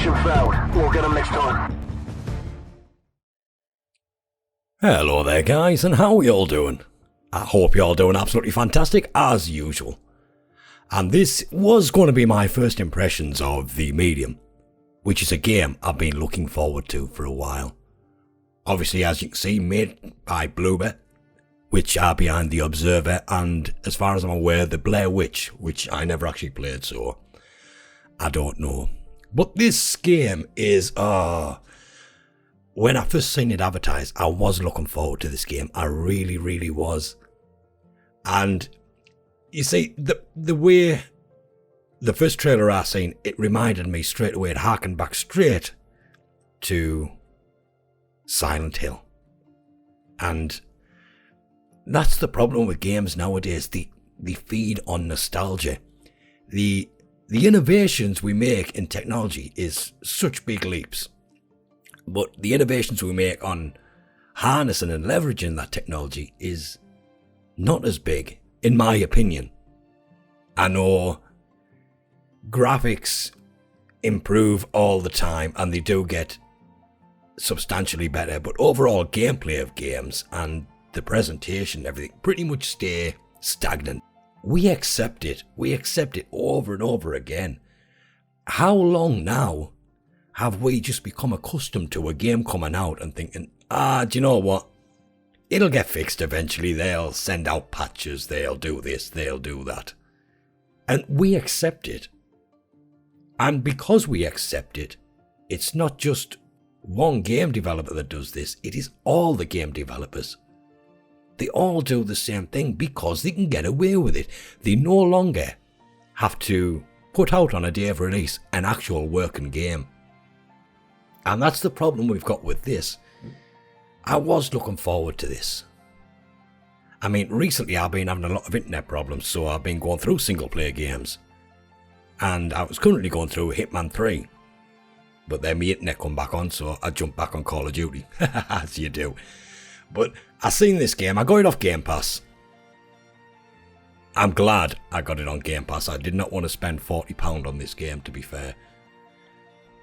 Mission failed. We'll get them next time. Hello there guys, and how are you all doing? I hope you're all doing absolutely fantastic as usual. And this was going to be my first impressions of The Medium, which is a game I've been looking forward to for a while. Obviously, as you can see, made by Bloober, which are behind The Observer, and as far as I'm aware, The Blair Witch, which I never actually played, so I don't know. But this game is, when I first seen it advertised, I was looking forward to this game. I really, really was. And you see, the way the first trailer I seen, it reminded me straight away, it harkened back straight to Silent Hill. And that's the problem with games nowadays. They feed on nostalgia. The innovations we make in technology is such big leaps. But the innovations we make on harnessing and leveraging that technology is not as big, in my opinion. I know graphics improve all the time and they do get substantially better, but overall gameplay of games and the presentation, everything pretty much stay stagnant. We accept it over and over again. How long now have we just become accustomed to a game coming out and thinking, do you know what? It'll get fixed eventually. They'll send out patches. They'll do this. They'll do that. And we accept it. And because we accept it, it's not just one game developer that does this. It is all the game developers. They all do the same thing because they can get away with it. They no longer have to put out on a day of release an actual working game. And that's the problem we've got with this. I was looking forward to this. I mean, recently I've been having a lot of internet problems, so I've been going through single player games. And I was currently going through Hitman 3. But then my internet come back on, so I jumped back on Call of Duty. As you do. But I seen this game, I got it off Game Pass. I'm glad I got it on Game Pass. I did not want to spend £40 on this game, to be fair.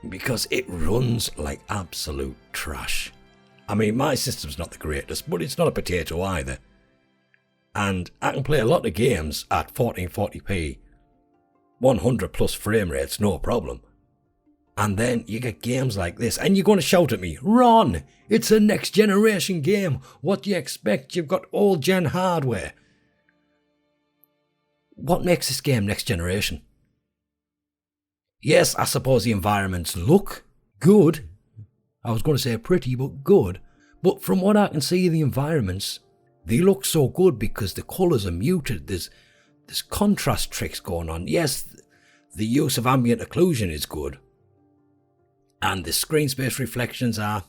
Because it runs like absolute trash. I mean, my system's not the greatest, but it's not a potato either. And I can play a lot of games at 1440p, 100 plus frame rates, no problem. And then you get games like this, and you're going to shout at me, Ron, it's a next generation game. What do you expect? You've got old gen hardware. What makes this game next generation? Yes, I suppose the environments look good. I was going to say pretty, but good. But from what I can see of the environments, they look so good because the colours are muted. There's contrast tricks going on. Yes, the use of ambient occlusion is good. And the screen space reflections are,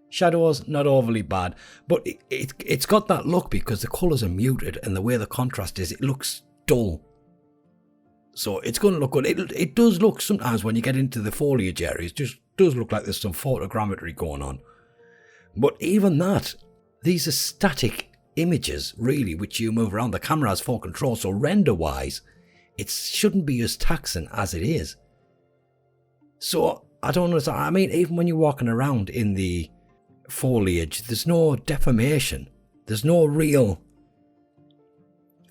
shadows, not overly bad. But it's got that look because the colours are muted and the way the contrast is, it looks dull. So it's going to look good. It does look sometimes when you get into the foliage areas, just does look like there's some photogrammetry going on. But even that, these are static images, really, which you move around. The camera has full control, so render-wise, it shouldn't be as taxing as it is. So, I don't understand. I mean, even when you're walking around in the foliage, there's no deformation. There's no real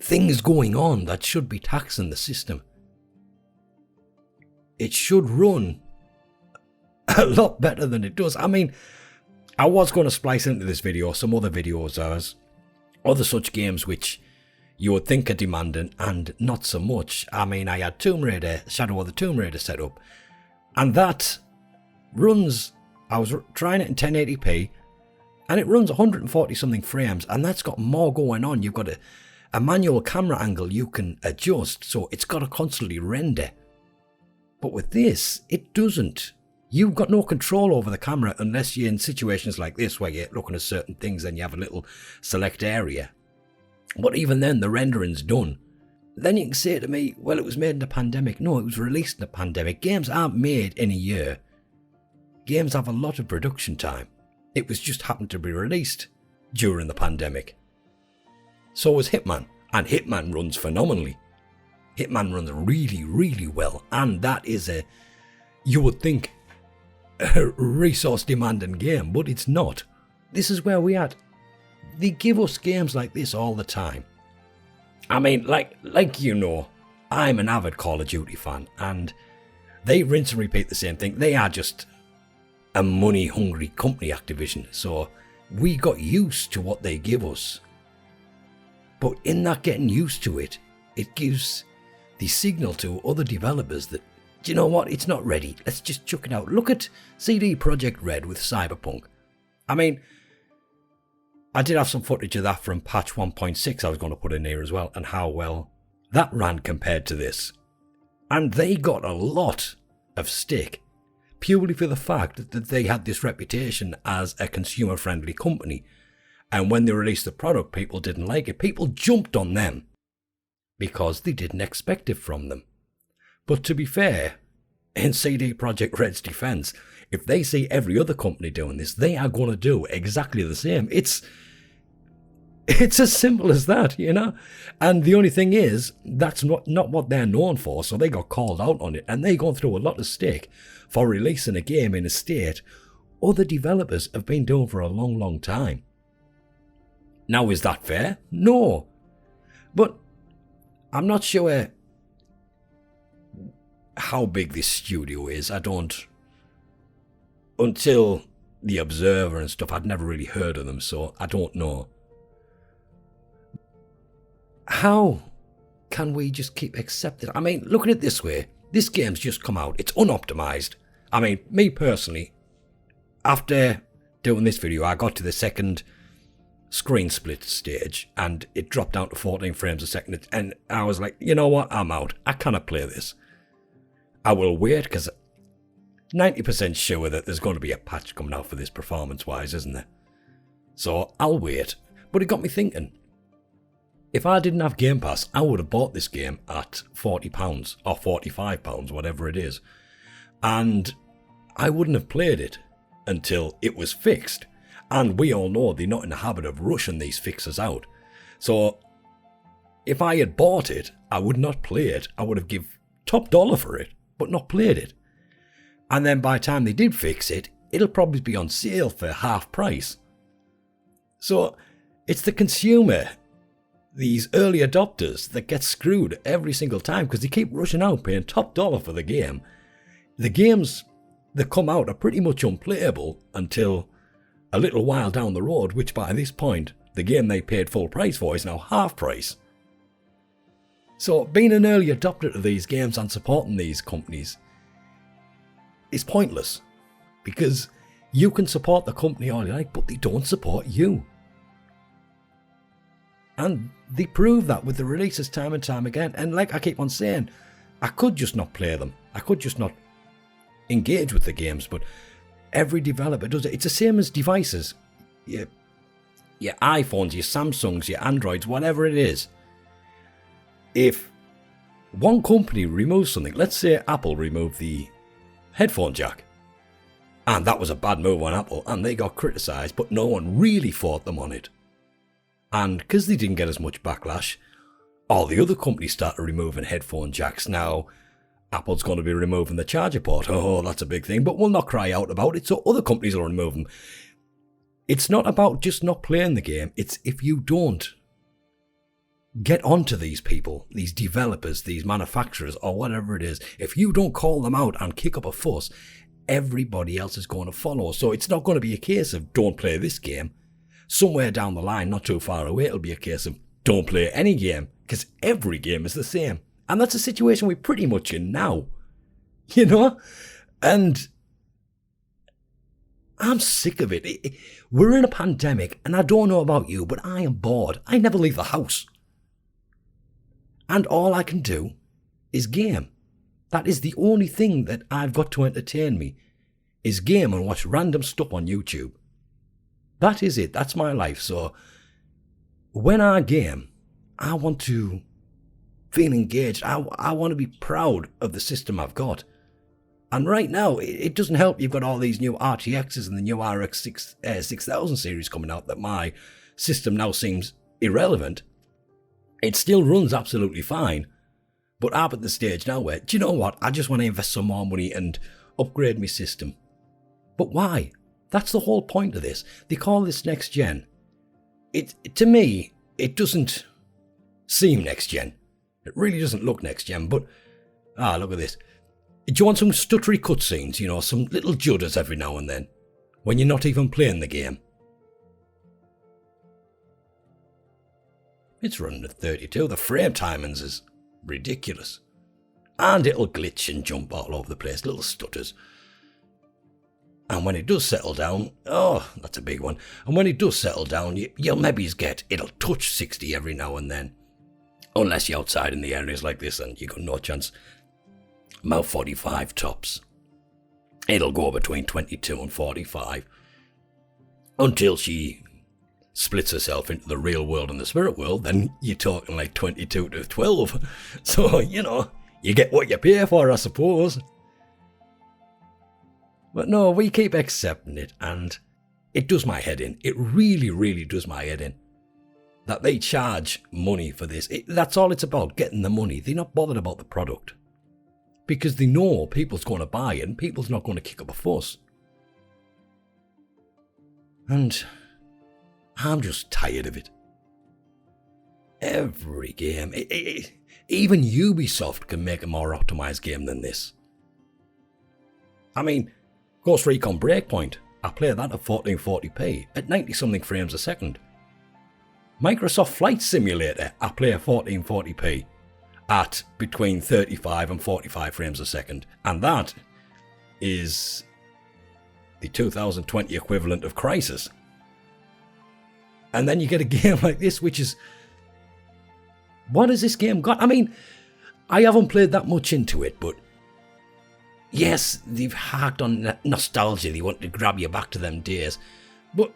things going on that should be taxing the system. It should run a lot better than it does. I mean, I was going to splice into this video some other videos as other such games which you would think are demanding and not so much. I mean, I had Tomb Raider, Shadow of the Tomb Raider set up, and that runs, I was trying it in 1080p, and it runs 140 something frames, and that's got more going on. You've got a manual camera angle you can adjust, so it's got to constantly render. But with this, it doesn't. You've got no control over the camera unless you're in situations like this where you're looking at certain things and you have a little select area. But even then, the rendering's done. Then you can say to me, well, it was made in a pandemic. No, it was released in a pandemic. Games aren't made in a year. Games have a lot of production time. It was just happened to be released during the pandemic. So was Hitman, and Hitman runs phenomenally. Hitman runs really, really well, and that is you would think a resource demanding game, but it's not. This is where we're at. They give us games like this all the time. I mean, like you know, I'm an avid Call of Duty fan, and they rinse and repeat the same thing. They are just a money-hungry company, Activision, so we got used to what they give us. But in that getting used to it, it gives the signal to other developers that, do you know what, it's not ready, let's just chuck it out. Look at CD Projekt Red with Cyberpunk. I mean, I did have some footage of that from patch 1.6 I was going to put in here as well, and how well that ran compared to this. And they got a lot of stick, purely for the fact that they had this reputation as a consumer-friendly company. And when they released the product, people didn't like it. People jumped on them because they didn't expect it from them. But to be fair, in CD Projekt Red's defense, if they see every other company doing this, they are going to do exactly the same. It's as simple as that, you know? And the only thing is, that's not what they're known for, so they got called out on it, and they gone through a lot of stick for releasing a game in a state other developers have been doing for a long, long time. Now, is that fair? No. But I'm not sure how big this studio is. I don't... Until The Observer and stuff, I'd never really heard of them, so I don't know. How can we just keep accepting? I mean, look at it this way. This game's just come out. It's unoptimized. I mean, me personally, after doing this video, I got to the second screen split stage and it dropped down to 14 frames a second. And I was like, you know what? I'm out. I cannot play this. I will wait because 90% sure that there's going to be a patch coming out for this performance-wise, isn't there? So I'll wait. But it got me thinking. If I didn't have Game Pass, I would have bought this game at £40 or £45, whatever it is. And I wouldn't have played it until it was fixed. And we all know they're not in the habit of rushing these fixes out. So if I had bought it, I would not play it. I would have given top dollar for it, but not played it. And then by the time they did fix it, it'll probably be on sale for half price. So it's the consumer, these early adopters, that get screwed every single time because they keep rushing out paying top dollar for the game. The games that come out are pretty much unplayable until a little while down the road, which by this point, the game they paid full price for is now half price. So being an early adopter to these games and supporting these companies is pointless, because you can support the company all you like, but they don't support you. And they prove that with the releases time and time again. And like I keep on saying, I could just not play them. I could just not engage with the games, but every developer does it. It's the same as devices. Your iPhones, your Samsungs, your Androids, whatever it is. If one company removes something, let's say Apple removed the headphone jack, and that was a bad move on Apple, and they got criticised, but no one really fought them on it. And because they didn't get as much backlash, all the other companies started removing headphone jacks. Now, Apple's going to be removing the charger port. Oh, that's a big thing, but we'll not cry out about it, so other companies will remove them. It's not about just not playing the game. It's if you don't get onto these people, these developers, these manufacturers, or whatever it is, if you don't call them out and kick up a fuss, everybody else is going to follow. So it's not going to be a case of don't play this game. Somewhere down the line, not too far away, it'll be a case of don't play any game, because every game is the same. And that's a situation we're pretty much in now, you know? And I'm sick of it. We're in a pandemic, and I don't know about you, but I am bored. I never leave the house. And all I can do is game. That is the only thing that I've got to entertain me, is game and watch random stuff on YouTube. That is it. That's my life. So when I game, I want to feel engaged. I want to be proud of the system I've got. And right now, it doesn't help you've got all these new RTXs and the new RX 6000 series coming out that my system now seems irrelevant. It still runs absolutely fine. But I'm at the stage now where, do you know what? I just want to invest some more money and upgrade my system. But why? That's the whole point of this. They call this next gen. To me, it doesn't seem next gen. It really doesn't look next gen, but look at this. Do you want some stuttery cutscenes, some little judders every now and then, when you're not even playing the game? It's running at 32. The frame timings is ridiculous. And it'll glitch and jump all over the place, little stutters. And when it does settle down, that's a big one. And when it does settle down, you'll maybe it'll touch 60 every now and then. Unless you're outside in the areas like this and you got no chance. About 45 tops. It'll go between 22 and 45. Until she splits herself into the real world and the spirit world, then you're talking like 22 to 12. So, you get what you pay for, I suppose. But no, we keep accepting it, and it does my head in. It really, really does my head in. That they charge money for this. That's all it's about, getting the money. They're not bothered about the product. Because they know people's going to buy it, and people's not going to kick up a fuss. And I'm just tired of it. Every game. Even Ubisoft can make a more optimised game than this. I mean, Ghost Recon Breakpoint, I play that at 1440p, at 90-something frames a second. Microsoft Flight Simulator, I play at 1440p, at between 35 and 45 frames a second. And that is the 2020 equivalent of Crysis. And then you get a game like this, which is... What has this game got? I mean, I haven't played that much into it, but... Yes, they've harked on nostalgia. They want to grab you back to them days. But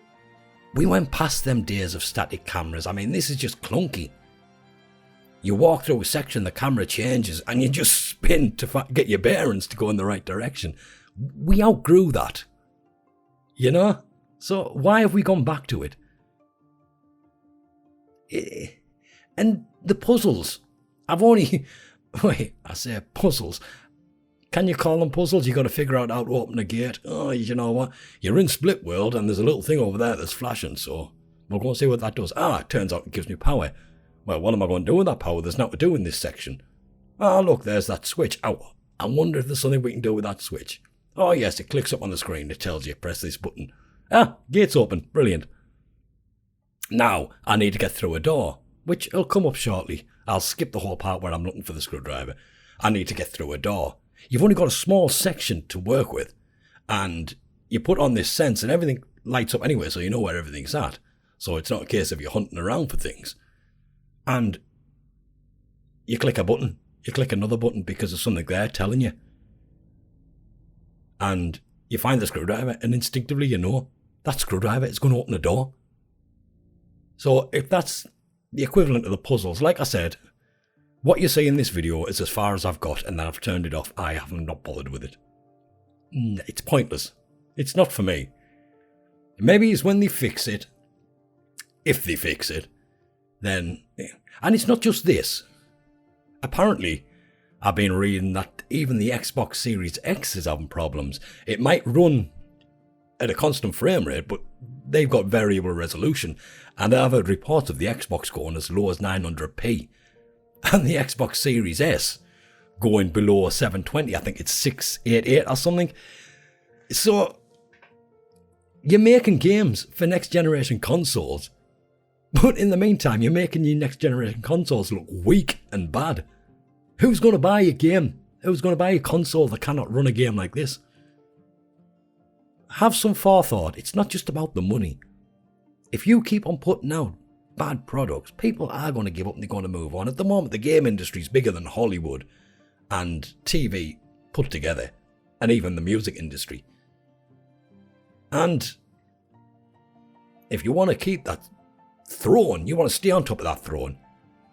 we went past them days of static cameras. I mean, this is just clunky. You walk through a section, the camera changes, and you just spin to get your bearings to go in the right direction. We outgrew that. So why have we gone back to it? And the puzzles. Wait, I say puzzles. Can you call them puzzles? You got to figure out how to open a gate. Oh, you know what? You're in Split World and there's a little thing over there that's flashing, so we'll go and see what that does. It turns out it gives me power. Well, what am I going to do with that power? There's nothing to do in this section. Look, there's that switch. I wonder if there's something we can do with that switch. Oh, yes, it clicks up on the screen. It tells you, press this button. Gate's open. Brilliant. Now, I need to get through a door, which will come up shortly. I'll skip the whole part where I'm looking for the screwdriver. I need to get through a door. You've only got a small section to work with, and you put on this sense and everything lights up anyway, so you know where everything's at. So it's not a case of you hunting around for things. And you click a button, you click another button because there's something there telling you. And you find the screwdriver, and instinctively you know that screwdriver is going to open the door. So if that's the equivalent of the puzzles, like I said, what you see in this video is as far as I've got, and then I've turned it off. I have not bothered with it. It's pointless. It's not for me. Maybe it's when they fix it. If they fix it, then... And it's not just this. Apparently, I've been reading that even the Xbox Series X is having problems. It might run at a constant frame rate, but they've got variable resolution. And I've heard reports of the Xbox going as low as 900p. And the Xbox Series S going below 720. I think it's 688 or something. So, you're making games for next generation consoles. But in the meantime, you're making your next generation consoles look weak and bad. Who's going to buy a game? Who's going to buy a console that cannot run a game like this? Have some forethought. It's not just about the money. If you keep on putting out bad products, people are going to give up and they're going to move on. At the moment, the game industry is bigger than Hollywood and TV put together, and even the music industry. And if you want to keep that throne, you want to stay on top of that throne,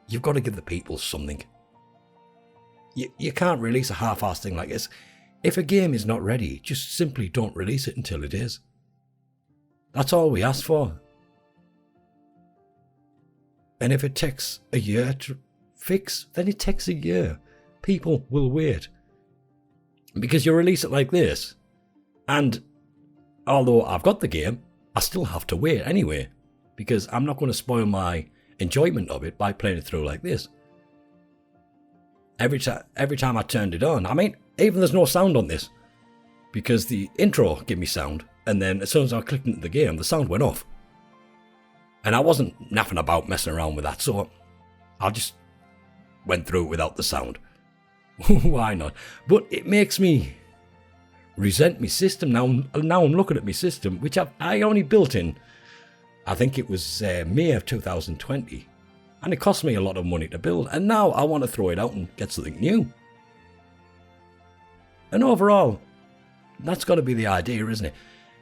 you've got to give the people something. You can't release a half-assed thing like this. If a game is not ready, just simply don't release it until it is. That's all we ask for. And if it takes a year to fix, then it takes a year. People will wait. Because you release it like this, and although I've got the game, I still have to wait anyway, because I'm not going to spoil my enjoyment of it by playing it through like this. Every time I turned it on, I mean, even there's no sound on this, because the intro gave me sound, and then as soon as I clicked into the game, the sound went off. And I wasn't naffing about messing around with that, so I just went through it without the sound. Why not? But it makes me resent my system now. Now I'm looking at my system, which I only built in, I think it was May of 2020. And it cost me a lot of money to build. And now I want to throw it out and get something new. And overall, that's got to be the idea, isn't it?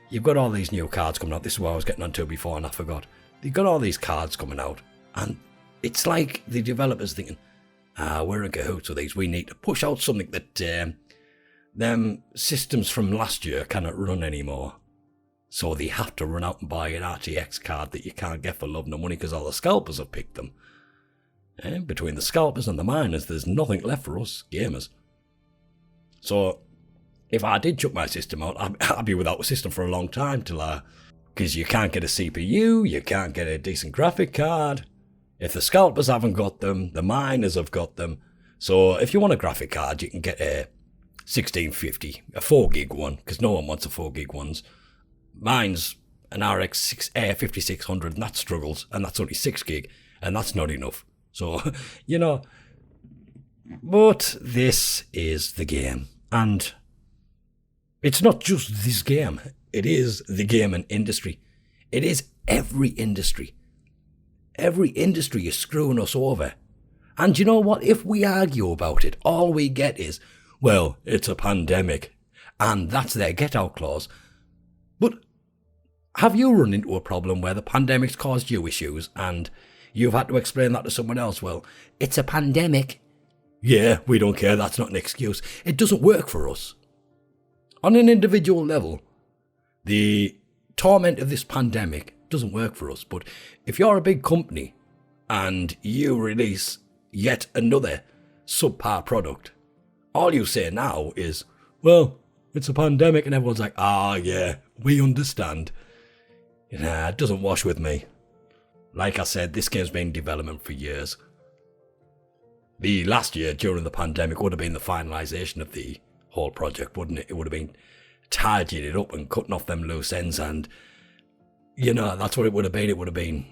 You've got all these new cards coming out. This is what I was getting onto before and I forgot. You've got all these cards coming out. And it's like the developers thinking, we're in cahoots with these. We need to push out something that them systems from last year cannot run anymore. So they have to run out and buy an RTX card that you can't get for love nor money because all the scalpers have picked them. And between the scalpers and the miners, there's nothing left for us gamers. So if I did chuck my system out, I'd be without a system for a long time because you can't get a CPU, you can't get a decent graphic card. If the scalpers haven't got them, the miners have got them. So if you want a graphic card, you can get a 1650, a 4 gig one, because no one wants a 4 gig ones. Mine's an RX 5600 and that struggles, and that's only 6 gig, and that's not enough. So, you know, but this is the game, and it's not just this game, it is the gaming industry. It is every industry. Every industry is screwing us over. And you know what? If we argue about it, all we get is, well, it's a pandemic, and that's their get-out clause. But have you run into a problem where the pandemic's caused you issues and you've had to explain that to someone else? Well, it's a pandemic. Yeah, we don't care. That's not an excuse. It doesn't work for us. On an individual level, the torment of this pandemic doesn't work for us. But if you're a big company and you release yet another subpar product, all you say now is, well, it's a pandemic, and everyone's like, yeah, we understand. Nah, it doesn't wash with me. Like I said, this game's been in development for years. The last year, during the pandemic, would have been the finalisation of the whole project, wouldn't it? It would have been tidying it up and cutting off them loose ends, and, you know, that's what it would have been. It would have been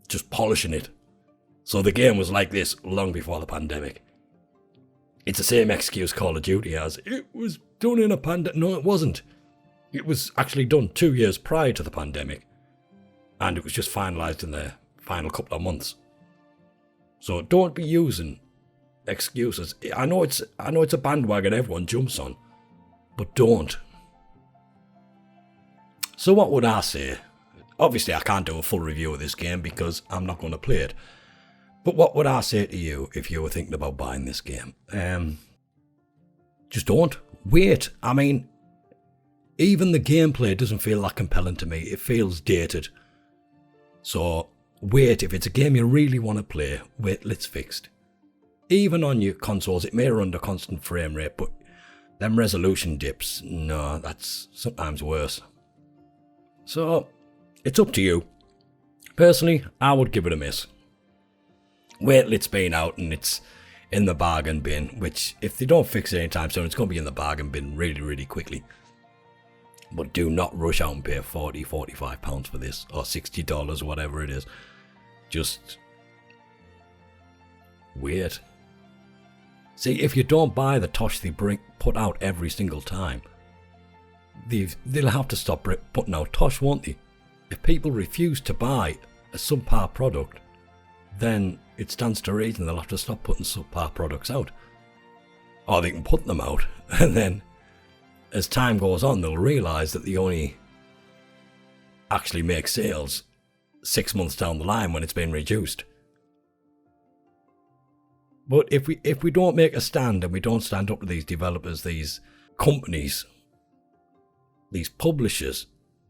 just polishing it. So the game was like this long before the pandemic. It's the same excuse Call of Duty has. It was done in a pandemic. No, it wasn't. It was actually done 2 years prior to the pandemic. And it was just finalised in the final couple of months. So don't be using excuses. I know it's a bandwagon everyone jumps on. But don't. So what would I say? Obviously I can't do a full review of this game because I'm not going to play it. But what would I say to you if you were thinking about buying this game? Just don't. Wait. I mean, even the gameplay doesn't feel that compelling to me. It feels dated. So, wait. If it's a game you really want to play, wait till it's fixed. Even on your consoles, it may run under constant frame rate, but them resolution dips, no, that's sometimes worse. So, it's up to you. Personally, I would give it a miss. Wait till it's been out and it's in the bargain bin, which if they don't fix it anytime soon, it's going to be in the bargain bin really, really quickly. But do not rush out and pay £40, £45 for this, or $60, whatever it is. Just wait. See, if you don't buy the Tosh they put out every single time, they'll have to stop putting out Tosh, won't they? If people refuse to buy a subpar product, then it stands to reason they'll have to stop putting subpar products out. Or they can put them out, and then as time goes on, they'll realise that they only actually make sales 6 months down the line when it's been reduced. But if we don't make a stand and we don't stand up to these developers, these companies, these publishers,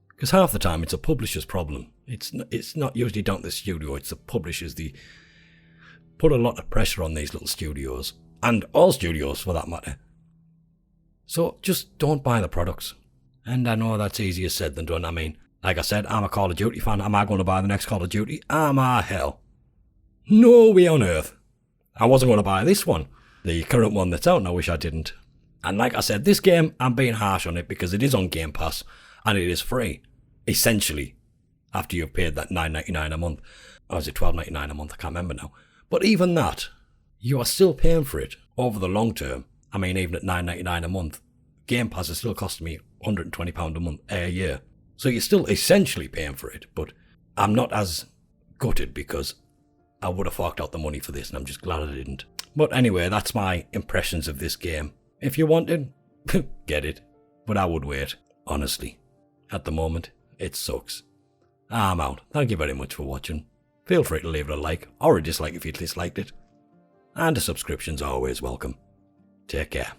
because half the time it's a publisher's problem. It's not usually down to the studio, it's the publishers. They put a lot of pressure on these little studios, and all studios for that matter. So just don't buy the products. And I know that's easier said than done. I mean, like I said, I'm a Call of Duty fan. Am I going to buy the next Call of Duty? Am I hell? No way on earth. I wasn't going to buy this one, the current one that's out, and I wish I didn't. And like I said, this game, I'm being harsh on it because it is on Game Pass and it is free, essentially, after you've paid that $9.99 a month. Or is it $12.99 a month? I can't remember now. But even that, you are still paying for it over the long term. I mean, even at $9.99 a month, Game Pass is still costing me £120 a year. So you're still essentially paying for it, but I'm not as gutted because I would have forked out the money for this and I'm just glad I didn't. But anyway, that's my impressions of this game. If you wanted, get it. But I would wait, honestly. At the moment, it sucks. I'm out. Thank you very much for watching. Feel free to leave it a like or a dislike if you disliked it. And a subscription's always welcome. Take care.